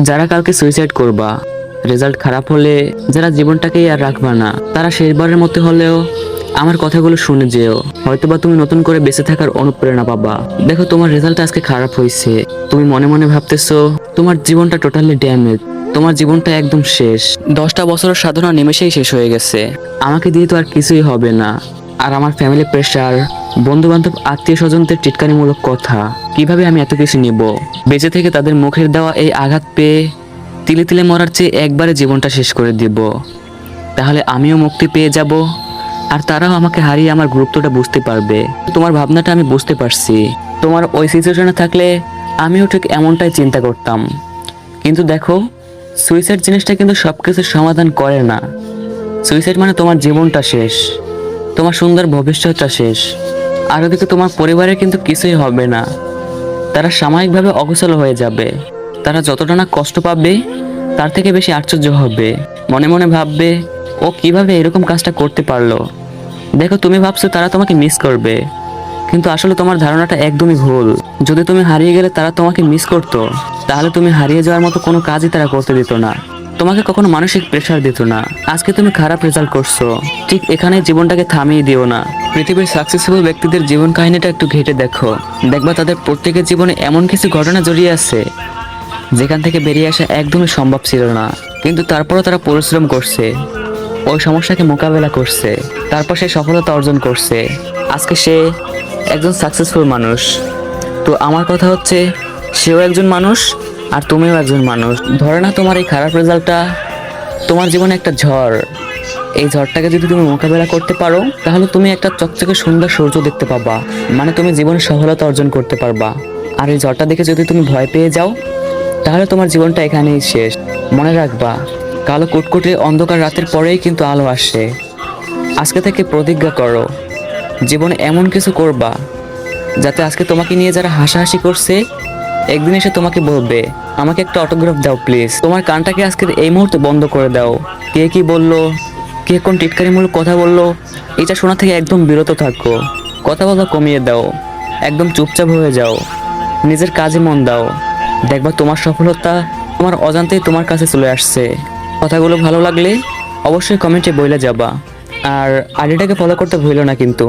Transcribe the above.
যারা কালকে সুইসাইড করবা, রেজাল্ট খারাপ হলে যারা জীবনটাকেই আর রাখবা না, তারা শেষবারের মতো হলেও আমার কথাগুলো শুনে যেও। হয়তোবা তুমি নতুন করে বেঁচে থাকার অনুপ্রেরণা পাবা। দেখো, তোমার রেজাল্ট আজকে খারাপ হয়েছে, তুমি মনে মনে ভাবতেছো তোমার জীবনটা টোটালি ড্যামেজ, তোমার জীবনটা একদম শেষ। 10টা বছরের সাধনা নিমেষেই শেষ হয়ে গেছে। আমাকে দিয়ে তো আর কিছুই হবে না। আর আমার ফ্যামিলি প্রেশার, বন্ধু বান্ধব, আত্মীয় স্বজনদের টিটকারিমূলক কথা, কিভাবে আমি এত কিছু নিব? বেঁচে থেকে তাদের মুখের দেওয়া এই আঘাত পেয়ে তিলে তিলে মরার চেয়ে একবারে জীবনটা শেষ করে দিব। তাহলে আমিও মুক্তি পেয়ে যাব, আর তারাও আমাকে হারিয়ে আমার গুরুত্বটা বুঝতে পারবে। তোমার ভাবনাটা আমি বুঝতে পারছি। তোমার ওই সিচুয়েশনে থাকলে আমিও ঠিক এমনটাই চিন্তা করতাম। কিন্তু দেখো, সুইসাইড জিনিসটা কিন্তু সব কিছুর সমাধান করে না। সুইসাইড মানে তোমার জীবনটা শেষ, তোমার সুন্দর ভবিষ্যৎটা শেষ। আর ওদিকে তোমার পরিবারের কিন্তু কিছুই হবে না, তারা সাময়িকভাবে অগোছালো হয়ে যাবে। তারা যতটা না কষ্ট পাবে, তার থেকে বেশি আশ্চর্য হবে। মনে মনে ভাববে, ও কিভাবে এরকম কাজটা করতে পারলো। দেখো, তুমি ভাবছো তারা তোমাকে মিস করবে, কিন্তু আসলে তোমার ধারণাটা একদমই ভুল। যদি তুমি হারিয়ে গেলে তারা তোমাকে মিস করতো, তাহলে তুমি হারিয়ে যাওয়ার মতো কোনো কাজই তারা করতে দিত না, তোমাকে কখনো মানসিক প্রেশার দিত না। আজকে তুমি খারাপ রেজাল্ট করছো, ঠিক এখানে জীবনটাকে থামিয়ে দিও না। পৃথিবীর সাকসেসফুল ব্যক্তিদের জীবন কাহিনীটা একটু ঘেঁটে দেখো, দেখবা তাদের প্রত্যেকের জীবনে এমন কিছু ঘটনা জড়িয়ে আছে যেখান থেকে বেরিয়ে আসা একদমই সম্ভব ছিল না। কিন্তু তারপরও তারা পরিশ্রম করছে, ওই সমস্যাকে মোকাবেলা করছে, তারপর সে সফলতা অর্জন করছে। আজকে সে একজন সাকসেসফুল মানুষ। তো আমার কথা হচ্ছে, সেও একজন মানুষ আর তুমিও একজন মানুষ। ধরে না, তোমার এই খারাপ রেজাল্টটা তোমার জীবনে একটা ঝড়। এই ঝড়টাকে যদি তুমি মোকাবেলা করতে পারো, তাহলে তুমি একটা চকচকে সুন্দর সূর্য দেখতে পাবা, মানে তুমি জীবনে সফলতা অর্জন করতে পারবা। আর এই ঝড়টা দেখে যদি তুমি ভয় পেয়ে যাও, তাহলে তোমার জীবনটা এখানেই শেষ। মনে রাখবা, কালো কুটকুটে অন্ধকার রাতের পরেই কিন্তু আলো আসে। আজকে থেকে প্রতিজ্ঞা করো, জীবনে এমন কিছু করবা যাতে আজকে তোমাকে নিয়ে যারা হাসাহাসি করছে, একদিন এসে তোমাকে বলবে, আমাকে একটা অটোগ্রাফ দাও প্লিজ। তোমার কানটাকে আজকে এই মুহূর্তে বন্ধ করে দাও। কে কি বললো, কে কোন টিটকারিমূলক কথা বললো, এটা শোনা থেকে একদম বিরত থাকো। কথা বলা কমিয়ে দাও, একদম চুপচাপ হয়ে যাও, নিজের কাজে মন দাও। দেখবা তোমার সফলতা তোমার অজান্তেই তোমার কাছে চলে আসছে। কথাগুলো ভালো লাগলে অবশ্যই কমেন্টে বইলে যাবা, আর আইডিটাকে ফলো করতে ভুলো না কিন্তু।